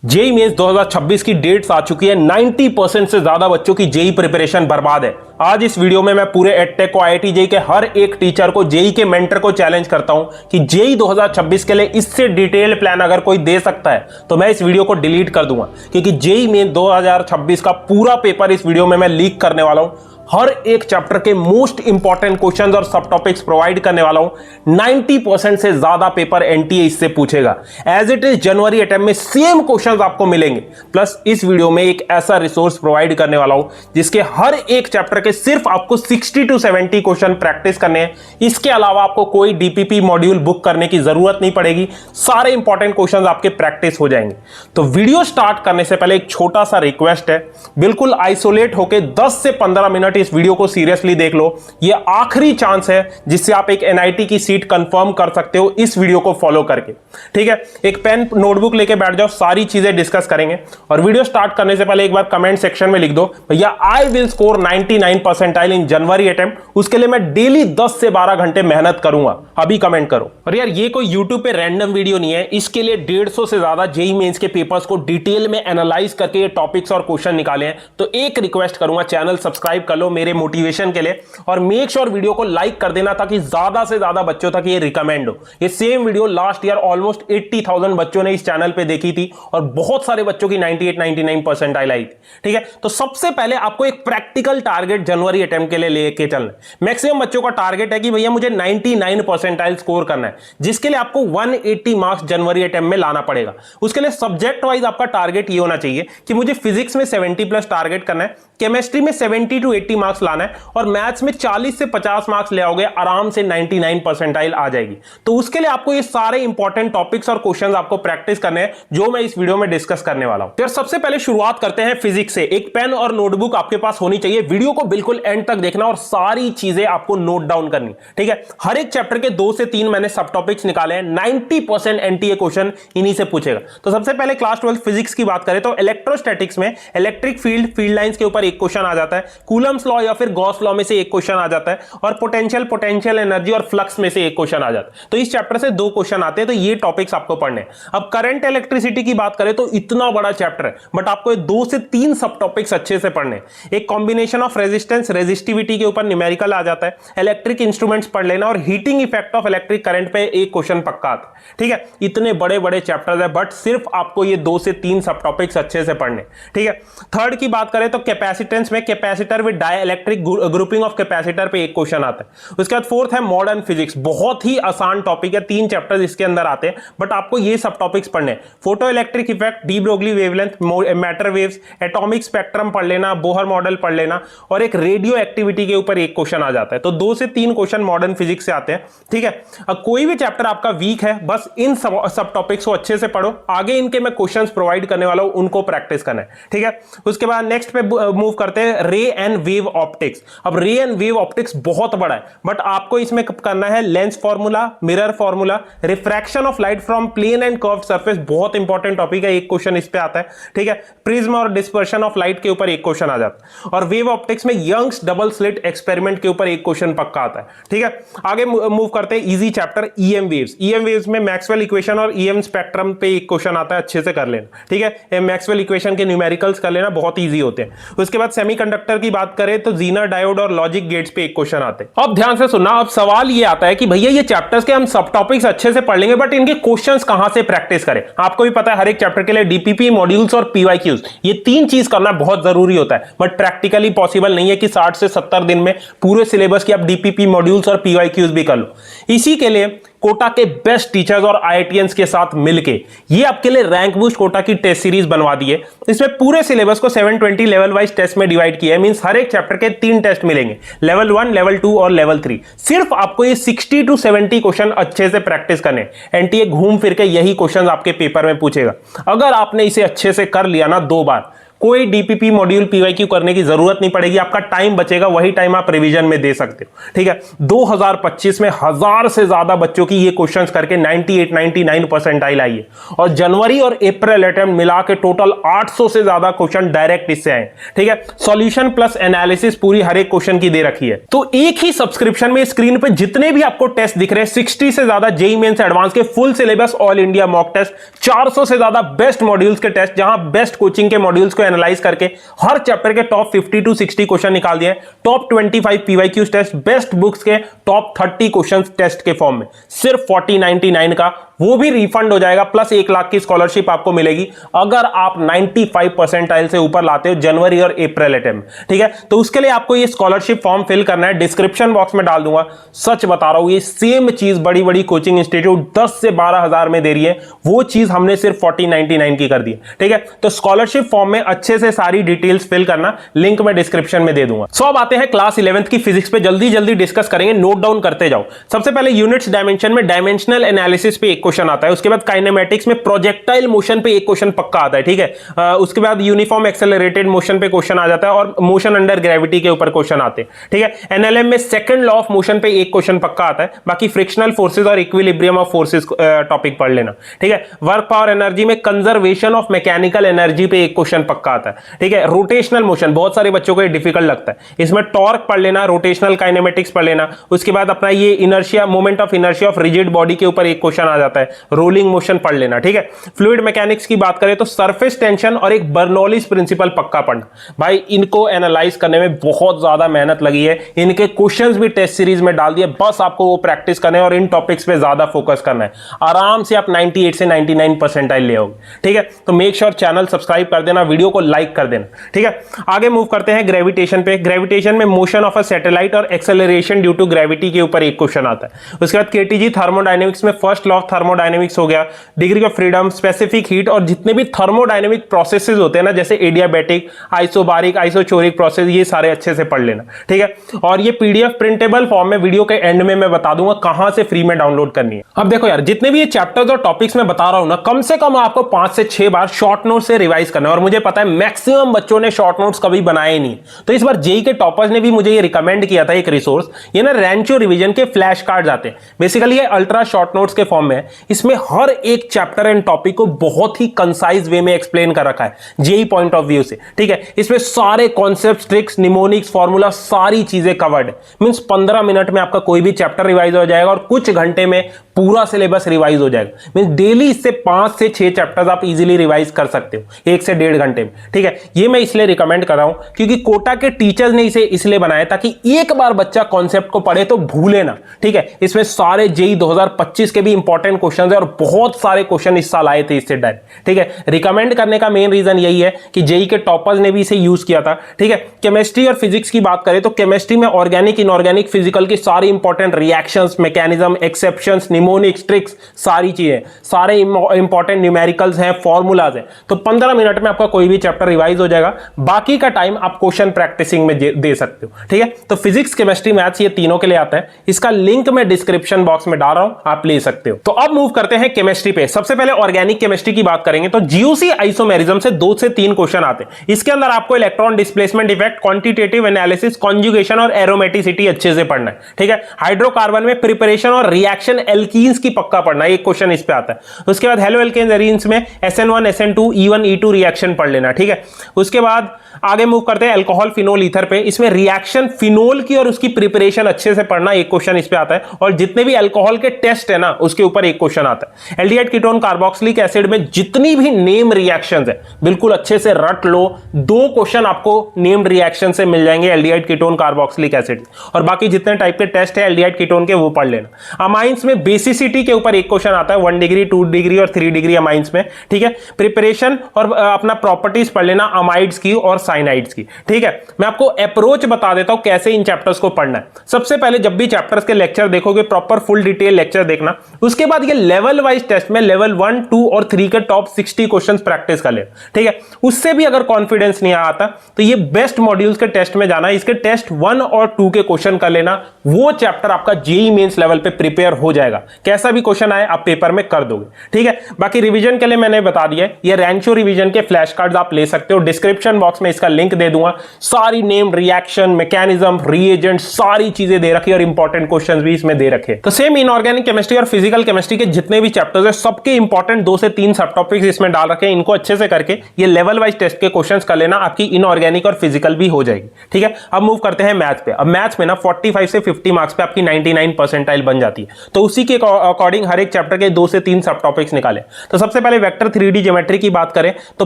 JEE mains 2026 की dates आ चुकी है। 90% से ज्यादा बच्चों की जेई प्रिपरेशन बर्बाद है। आज इस वीडियो में मैं पूरे एडटेक को, आईआईटी जेई के हर एक टीचर को, जेई के मेंटर को चैलेंज करता हूं कि जेई 2026 के लिए इससे डिटेल प्लान अगर कोई दे सकता है तो मैं इस वीडियो को डिलीट कर दूंगा, क्योंकि जेई मेंस 2026 का पूरा पेपर इस वीडियो में मैं लीक करने वाला हूं। हर एक चैप्टर के मोस्ट इंपॉर्टेंट क्वेश्चंस और सब टॉपिक्स प्रोवाइड करने वाला हूं। 90% से ज्यादा पेपर एनटीए इससे पूछेगा। एज इट इज जनवरी अटेम्प्ट में सेम क्वेश्चंस आपको मिलेंगे। प्लस इस वीडियो में एक ऐसा रिसोर्स प्रोवाइड करने वाला हूं जिसके हर एक चैप्टर के सिर्फ आपको 60 to 70 क्वेश्चन प्रैक्टिस करने हैं। इसके अलावा आपको कोई डीपीपी मॉड्यूल बुक करने की जरूरत नहीं पड़ेगी। सारे इंपॉर्टेंट क्वेश्चंस आपके प्रैक्टिस हो जाएंगे। तो वीडियो स्टार्ट करने से पहले एक छोटा सा रिक्वेस्ट है, बिल्कुल आइसोलेट होकर 10 से 15 मिनट इस वीडियो को सीरियसली देख लो। ये आखिरी चांस है जिससे आप एक एनआईटी की सीट कंफर्म कर सकते हो इस वीडियो को फॉलो करके। ठीक है, एक पेन नोटबुक लेके बैठ जाओ, सारी चीजें डिस्कस करेंगे। और वीडियो स्टार्ट करने से पहले एक बार कमेंट सेक्शन में लिख दो, भैया I will score 99 percentile in January attempt. उसके लिए मैं डेली 10 से 12 घंटे मेहनत करूंगा। अभी कमेंट करो। और यार ये कोई यूट्यूब पे रैंडम वीडियो नहीं है, इसके लिए 150 से ज्यादा जेई मेंस के पेपर्स को डिटेल में एनालाइज करके ये टॉपिक्स और क्वेश्चन निकाले हैं। तो एक रिक्वेस्ट करूंगा, चैनल सब्सक्राइब कर लो मेरे मोटिवेशन के लिए, और मेक श्योर वीडियो को लाइक कर देना ताकि ज्यादा से ज्यादा बच्चों तक ये रिकमेंड हो। ये same video last year almost 80,000 बच्चों ने इस चैनल पे देखी थी और बहुत सारे बच्चों की 98-99 परसेंटाइल आई थी। ठीक है, तो सबसे पहले आपको एक प्रैक्टिकल टारगेट जनवरी अटेम्प्ट के लिए लेके चलना है। मैक्सिमम बच्चों का टारगेट है कि भैया मुझे 99 परसेंटाइल स्कोर करना है, जिसके लिए आपको 180 मार्क्स जनवरी अटेम्प्ट में लाना पड़ेगा। उसके लिए सब्जेक्ट वाइज आपका टारगेट ये होना चाहिए कि मुझे फिजिक्स में 70+ टारगेट करना है, केमिस्ट्री में 70 to 80 मार्क्स लाना है, और मैथ्स में 40 से 50 मार्क्स ले आओगे, आराम से 99 परसेंटाइल आ जाएगी। तो उसके लिए आपको ये सारे इंपॉर्टेंट टॉपिक्स और क्वेश्चंस आपको प्रैक्टिस करने हैं, जो मैं इस वीडियो में डिस्कस करने वाला हूं। तो सबसे पहले शुरुआत करते हैं फिजिक्स से। एक पेन और नोटबुक आपके पास होनी चाहिए। वीडियो को बिल्कुल एंड तक देखना और सारी चीजें आपको नोट डाउन करनी। ठीक है, हर एक चैप्टर के 2 से 3 मैंने सब टॉपिक्स निकाले हैं। 90% एनटीए क्वेश्चन इन्हीं से पूछेगा। तो सबसे पहले क्लास 12 फिजिक्स की बात करें तो इलेक्ट्रोस्टैटिक्स में इलेक्ट्रिक फील्ड लाइंस के ऊपर एक क्वेश्चन आ जाता है, कूलम्स लॉ या फिर गॉस लॉ में से एक क्वेश्चन आ जाता है, और पोटेंशियल एनर्जी और फ्लक्स में से एक क्वेश्चन आ जाता है। तो इस चैप्टर से 2 क्वेश्चन आते हैं। तो ये टॉपिक्स आपको पढ़ने हैं। अब करंट इलेक्ट्रिसिटी की बात करें तो इतना बड़ा चैप्टर है, बट आपको 2 से 3 सब टॉपिक्स अच्छे से पढ़ने हैं। एक कॉम्बिनेशन ऑफ रेजिस्टेंस रेजिस्टिविटी के ऊपर न्यूमेरिकल आ जाता है, इलेक्ट्रिक इंस्ट्रूमेंट्स पढ़ लेना, और heating effect of electric current पे एक क्वेश्चन पक्का आता है। ठीक है, इतने बड़े बड़े चैप्टर्स है, बट सिर्फ आपको ये 2 से 3 सब टॉपिक्स अच्छे से पढ़ने। ठीक है, थर्ड की बात करें तो कैपेसिटेंस में capacitor with dielectric grouping of capacitor पे एक क्वेश्चन आता है। उसके बाद फोर्थ है मॉडर्न फिजिक्स। बहुत ही आसान टॉपिक है, 3 चैप्टर्स इसके अंदर आते हैं, बट आपको ये सब टॉपिक्स पढ़ने हैं। Photo electric effect, de Broglie wavelength, matter waves, atomic spectrum पढ़ लेना, बोहर मॉडल पढ़ लेना, और एक रेडियो एक्टिविटी के ऊपर एक क्वेश्चन आ जाता है। तो 2 से 3 क्वेश्चन मॉडर्न फिजिक्स से आते हैं। ठीक है, अब कोई भी चैप्टर आपका वीक है, बस इन सब टॉपिक्स को अच्छे से पढ़ो। आगे इनके मैं क्वेश्चंस प्रोवाइड करने वाला हूं, उनको प्रैक्टिस करना है। ठीक है, उसके बाद नेक्स्ट पे मूव करते हैं रे एंड वेव ऑप्टिक्स। अब रे एंड वेव ऑप्टिक्स बहुत बड़ा है, बट आपको इसमें करना है lens formula, mirror formula, refraction of light from plane and curved surface, बहुत इंपॉर्टेंट टॉपिक है, एक क्वेश्चन इस पे आता है। ठीक है, प्रिज्म और डिस्पर्शन ऑफ लाइट के ऊपर एक क्वेश्चन आ जाता है, और वेव ऑप्टिक्स में यंग्स डबल स्लिट एक्सपेरिमेंट के ऊपर एक क्वेश्चन पक्का आता है। ठीक है, आगे मूव करते हैं easy chapter EM waves. EM waves में मैक्सवेल इक्वेशन और ईएम स्पेक्ट्रम पे एक क्वेश्चन आता है, अच्छे से कर लेना। ठीक है, मैक्सवेल इक्वेशन के न्यूमेरिकल्स कर लेना, बहुत ईजी होते हैं। उसके बाद सेमीकंडक्टर की बात करें तो जीनर डायोड और लॉजिक गेट्स पे एक क्वेश्चन आते हैं। अब ध्यान से सुनना, अब सवाल ये आता है कि भैया ये चैप्टर्स के हम सब टॉपिक्स अच्छे से पढ़ लेंगे, बट इनके क्वेश्चंस कहां से प्रैक्टिस करें। आपको भी पता है हर एक चैप्टर के लिए डीपीपी मॉड्यूल्स और पीवाईक्यूज, ये 3 चीज करना बहुत जरूरी होता है, बट प्रैक्टिकली पॉसिबल नहीं है कि 60 से 70 दिन में पूरे सिलेबस की आप डीपीपी मॉड्यूल्स और पीवाईक्यूज भी कर लो। इसी के लिए कोटा के बेस्ट टीचर्स और आईआईटीएंस के साथ मिलके ये आपके लिए रैंक बूस्ट कोटा की टेस्ट सीरीज बनवा दी है। इसमें पूरे सिलेबस को 720 लेवल वाइज टेस्ट में डिवाइड किया है। मींस हर एक चैप्टर के 3 टेस्ट मिलेंगे, लेवल 1, लेवल 2 और लेवल 3। सिर्फ आपको ये 60 to 70 क्वेश्चन अच्छे से प्रैक्टिस करने। एनटीए घूम फिर के यही क्वेश्चन आपके पेपर में पूछेगा। अगर आपने इसे अच्छे से कर लिया ना 2 बार, कोई डीपीपी मॉड्यूल पीवाईक्यू करने की जरूरत नहीं पड़ेगी, आपका टाइम बचेगा, वही टाइम आप रिवीजन में दे सकते हो। ठीक है, 2025 में 1000 से ज्यादा बच्चों की ये क्वेश्चंस करके 98-99 परसेंटाइल आई है, और जनवरी और अप्रैल अटेम्प्ट मिला के टोटल 800 से ज्यादा क्वेश्चन डायरेक्ट इससे आए। ठीक है, सॉल्यूशन प्लस एनालिसिस पूरी हर एक क्वेश्चन की दे रखी है। तो एक ही सब्सक्रिप्शन में स्क्रीन पे जितने भी आपको टेस्ट दिख रहे हैं, 60 से ज्यादा जेईई मेंस एडवांस के full syllabus all India mock test, 400 से ज्यादा बेस्ट मॉड्यूल्स के टेस्ट, जहां बेस्ट कोचिंग के मॉड्यूल्स को एनालाइज करके हर चैप्टर के टॉप 50 to 60 क्वेश्चन निकाल दिए, top 25 PYQs test, best books के टॉप 30 क्वेश्चन टेस्ट के फॉर्म में, सिर्फ 4099 का, वो भी रिफंड हो जाएगा, प्लस 1 लाख की स्कॉलरशिप आपको मिलेगी अगर आप 95 परसेंटाइल से ऊपर लाते हो जनवरी और अप्रैल अटेम्प्ट। ठीक है, तो उसके लिए आपको ये स्कॉलरशिप फॉर्म फिल करना है, डिस्क्रिप्शन बॉक्स में डाल दूंगा। सच बता रहा हूं, ये सेम चीज बड़ी बड़ी कोचिंग इंस्टीट्यूट 10 से 12 हजार में दे रही है, वो चीज हमने सिर्फ 4099 की कर दी है। ठीक है, तो स्कॉलरशिप फॉर्म में अच्छे से सारी डिटेल्स फिल करना, लिंक मैं डिस्क्रिप्शन में दे दूंगा। सो अब आते हैं क्लास 11th की फिजिक्स पे, जल्दी जल्दी डिस्कस करेंगे, नोट डाउन करते जाओ। सबसे पहले यूनिट्स डायमेंशन में डायमेंशनल एनालिसिस पे एक क्वेश्चन आता है, उसके बाद काइनेमेटिक्स में प्रोजेक्टाइल मोशन पे एक क्वेश्चन पक्का आता है। ठीक है, उसके बाद यूनिफॉर्म एक्सेलरेटेड मोशन पे क्वेश्चन आ जाता है, और मोशन अंडर ग्रेविटी के ऊपर क्वेश्चन आते हैं। ठीक है, एनएलएम में सेकंड लॉ ऑफ मोशन पे एक क्वेश्चन पक्का आता है, बाकी फ्रिक्शनल फोर्सेस और इक्विलिब्रियम ऑफ फोर्सेस टॉपिक पढ़ लेना। ठीक है, वर्क पावर एनर्जी में कंजर्वेशन ऑफ मैकेनिकल एनर्जी पे एक क्वेश्चन पक्का आता है। ठीक है, रोटेशनल मोशन बहुत सारे बच्चों को डिफिकल्ट लगता है, इसमें टॉर्क पढ़ लेना, रोटेशनल काइनेमेटिक्स पढ़ लेना। उसके बाद अपना ये inertia, moment of inertia of rigid body के ऊपर एक क्वेश्चन आ जाता है, रोलिंग मोशन पढ़ लेना। ठीक है, फ्लूइड मैकेनिक्स की बात करें तो सरफेस टेंशन और एक बर्नौलीज प्रिंसिपल पक्का पढ़ना। भाई इनको एनालाइज करने में बहुत ज्यादा मेहनत लगी है, इनके क्वेश्चंस भी टेस्ट सीरीज में डाल दिए, बस आपको वो प्रैक्टिस करना है और इन टॉपिक्स पे ज्यादा फोकस करना है। आराम से आप 98 से 99 परसेंटाइल ले आओगे। ठीक है, तो मेक श्योर चैनल सब्सक्राइब कर देना, वीडियो को लाइक कर देना। ठीक है, आगे मूव करते हैं ग्रेविटेशन पे। ग्रेविटेशन में मोशन ऑफ अ सैटेलाइट और एक्सेलरेशन ड्यू टू ग्रेविटी के ऊपर एक क्वेश्चन आता है। उसके बाद केटीजी थर्मोडायनेमिक्स में फर्स्ट लॉ ऑफ थर्मोडायनेमिक्स हो गया, degree of freedom, specific heat, और जितने भी थर्मोडायनेमिक प्रोसेसेस होते हैं ना, जैसे एडियाबैटिक, आइसोबारिक, आइसोचोरिक प्रोसेस, ये सारे अच्छे से पढ़ लेना। ठीक है, और ये पीडीएफ प्रिंटेबल फॉर्म में वीडियो के एंड में मैं बता दूंगा कहां से फ्री में डाउनलोड करनी है। अब देखो यार, जितने भी ये चैप्टर्स और टॉपिक्स मैं बता रहा हूं ना, कम से कम आपको 5 से 6 बार शॉर्ट नोट से रिवाइज करना है, और मुझे पता है मैक्सिमम बच्चों ने शॉर्ट नोट्स कभी बनाए ही नहीं। तो इस बार जेईई के टॉपर्स ने भी मुझे ये रिकमेंड किया था एक रिसोर्स, ये ना रैंचो रिवीजन के फ्लैश कार्ड्स आते हैं, बेसिकली ये अल्ट्रा शॉर्ट नोट्स के फॉर्म में है। इसमें हर एक चैप्टर एंड टॉपिक को बहुत ही कंसाइज वे में एक्सप्लेन कर रखा है जेईई पॉइंट ऑफ व्यू से। ठीक है, इसमें सारे कॉन्सेप्ट्स, ट्रिक्स, निमोनिक्स, फॉर्मूला, सारी चीजें कवर्ड है। मींस 15 मिनट में आपका कोई भी चैप्टर रिवाइज हो जाएगा, और कुछ घंटे में पूरा सिलेबस रिवाइज हो जाएगा। मींस डेली इससे 5 से 6 चैप्टर्स आप इजीली रिवाइज कर सकते हो 1 से 1.5 घंटे में। ठीक है, ये मैं इसलिए रिकमेंड कर रहा हूं क्योंकि कोटा के टीचर्स ने इसे इसलिए बनाया ताकि एक बार बच्चा कॉन्सेप्ट को पढ़े तो भूले ना। ठीक है, इसमें सारे जेईई 2025 के भी इंपॉर्टेंट क्वेश्चन है, और बहुत सारे क्वेश्चन इस साल आए थे इससे डायरेक्ट। ठीक है, रिकमेंड करने का मेन रीजन यही है कि जेईई के टॉपर्स ने भी इसे यूज किया था। ठीक है, केमिस्ट्री और फिजिक्स की बात करें तो केमिस्ट्री में ऑर्गेनिक, इनऑर्गेनिक, फिजिकल की सारी important reactions, mechanism, exceptions, mnemonics, tricks, सारी चीजें, सारे इंपॉर्टेंट न्यूमेरिकल्स हैं, फॉर्मूलाज हैं। तो 15 मिनट में आपका कोई भी चैप्टर रिवाइज हो जाएगा, बाकी का टाइम आप क्वेश्चन प्रैक्टिसिंग में दे सकते हो। ठीक है, तो फिजिक्स, केमिस्ट्री, मैथ्स ये तीनों के लिए आता है, इसका लिंक मैं डिस्क्रिप्शन बॉक्स में डाल रहा हूं, आप ले सकते हो। तो अब मूव करते हैं केमिस्ट्री पे। सबसे पहले ऑर्गेनिक केमिस्ट्री की बात करेंगे तो जीओसी आइसोमेरिज्म से 2 से 3 क्वेश्चन आते हैं। इसके अंदर आपको electron displacement effect, quantitative analysis, conjugation और एरोमेटिसिटी अच्छे से पढ़ना है। ठीक है, हाइड्रोकार्बन में प्रिपरेशन और रिएक्शन एल्कीन्स की पक्का पढ़ना है, एक क्वेश्चन इस पे आता है। उसके बाद हेलो एल्केन्स एरीन्स में SN1, SN2, E1, E2 reaction पढ़ लेना। ठीक है, उसके बाद आगे मूव करते हैं अल्कोहल, फिनोल, ईथर पे। इसमें रिएक्शन फिनोल की और उसकी प्रिपरेशन अच्छे से पढ़ना, एक क्वेश्चन इस पे आता है, और जितने भी अल्कोहल के टेस्ट है ना उसके ऊपर एक क्वेश्चन आता है। एल्डिहाइड, कीटोन, कार्बोक्सिलिक एसिड में जितनी भी नेम रिएक्शंस है बिल्कुल अच्छे से रट लो, 2 क्वेश्चन आपको नेम्ड रिएक्शन से मिल जाएंगे, एल्डिहाइड, कीटोन, कार्बोक्सिलिक एसिड, और बाकी जितने टाइप के टेस्ट है एल्डिहाइड, कीटोन के वो पढ़ लेना। अमाइंस में बेसिसिटी के ऊपर एक क्वेश्चन आता है, 1 डिग्री, 2 डिग्री और 3 डिग्री अमाइंस में। ठीक है, प्रिपरेशन और अपना प्रॉपर्टीज पढ़ लेना अमाइड्स की और साइनाइड्स की। ठीक है, मैं आपको अप्रोच बता देता हूं कैसे इन चैप्टर्स को पढ़ना है। सबसे पहले जब भी चैप्टर्स के लेक्चर देखोगे, प्रॉपर फुल डिटेल लेक्चर देखना। उसके बाद ये लेवल वाइज टेस्ट में लेवल 1, 2 और 3 के टॉप 60 क्वेश्चंस प्रैक्टिस कर ले। ठीक है, उससे भी अगर कॉन्फिडेंस नहीं आता तो ये बेस्ट मॉड्यूल्स के टेस्ट में जाना, इसके टेस्ट 1 और 2 के क्वेश्चन कर लेना, वो चैप्टर आपका जेईई मेंस लेवल पे प्रिपेयर हो जाएगा। कैसा भी क्वेश्चन आए आप पेपर में कर दोगे, ठीक है। बाकी रिवीजन के लिए मैंने बता दिया है, ये रैंक शो रिवीजन के फ्लैश कार्ड्स आप ले सकते हो, डिस्क्रिप्शन बॉक्स में इसका लिंक दे दूंगा। सारी नेम, रिएक्शन, मैकेनिज्म, रीएजेंट, सारी चीजें दे रखी है और इंपॉर्टेंट क्वेश्चंस भी इसमें दे रखे। तो सेम इनऑर्गेनिक केमिस्ट्री और फिजिकल केमिस्ट्री के जितने भी चैप्टर्स है सबके इंपॉर्टेंट 2 से 3 सब टॉपिक्स इसमें डाल रखे हैं। इनको अच्छे से करके ये लेवल वाइज टेस्ट के क्वेश्चंस कर लेना, आपकी इनऑर्गेनिक और फिजिकल भी हो जाएगी, ठीक है। अब मूव करते हैं मैथ्स पे। अब मैथ्स में ना 45 से 50 मार्क्स पे आपकी 99 परसेंटाइल बन जाती है, तो उसी के अकॉर्डिंग हर एक चैप्टर के 2 से 3 सब टॉपिक्स निकाले। तो सबसे पहले वेक्टर 3D ज्योमेट्री की बात करें तो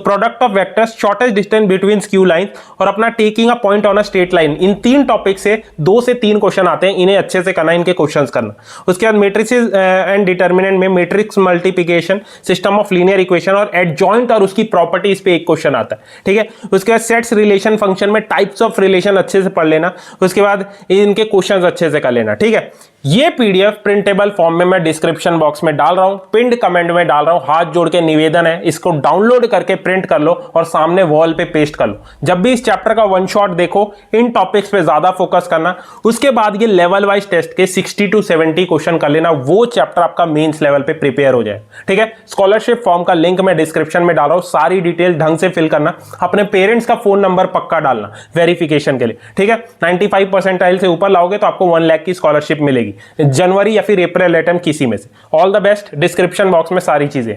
product of vectors, shortest distance between skew line और अपना taking a point on a straight line, in 3 topic से 2 से 3 क्वेश्चन आते हैं। इन्हें अच्छे से करना, इनके क्वेश्चंस करना। उसके बाद मैट्रिसेस एंड डिटरमिनेंट में matrix multiplication, system of linear equation और एडजॉइंट और उसकी प्रॉपर्टीज पे एक क्वेश्चन आता है, ठीक है। उसके बाद सेट्स, रिलेशन, फंक्शन में टाइप्स ऑफ रिलेशन अच्छे से पढ़ लेना। उसके बाद इनके क्वेश्चंस अच्छे से कर लेना, ठीक है। ये पीडीएफ प्रिंटेबल फॉर्म में मैं डिस्क्रिप्शन बॉक्स में डाल रहा हूं, पिंड कमेंट में डाल रहा हूं। हाथ जोड़ के निवेदन है, इसको डाउनलोड करके प्रिंट कर लो और सामने वॉल पे पेस्ट कर लो। जब भी इस चैप्टर का वन शॉट देखो, इन टॉपिक्स पे ज्यादा फोकस करना। उसके बाद ये लेवल वाइज टेस्ट के 60 to 70 क्वेश्चन कर लेना, वो चैप्टर आपका मेंस लेवल पे प्रिपेयर हो जाए, ठीक है। स्कॉलरशिप फॉर्म का लिंक मैं डिस्क्रिप्शन में डाल रहा हूं, सारी डिटेल ढंग से फिल करना। अपने पेरेंट्स का फोन नंबर पक्का डालना वेरिफिकेशन के लिए, ठीक है। 95 परसेंटाइल से ऊपर लाओगे तो आपको 1 लाख की स्कॉलरशिप मिलेगी, जनवरी या फिर अप्रैल अटेम्प्ट किसी में से। All the best. Description box में सारी चीजें।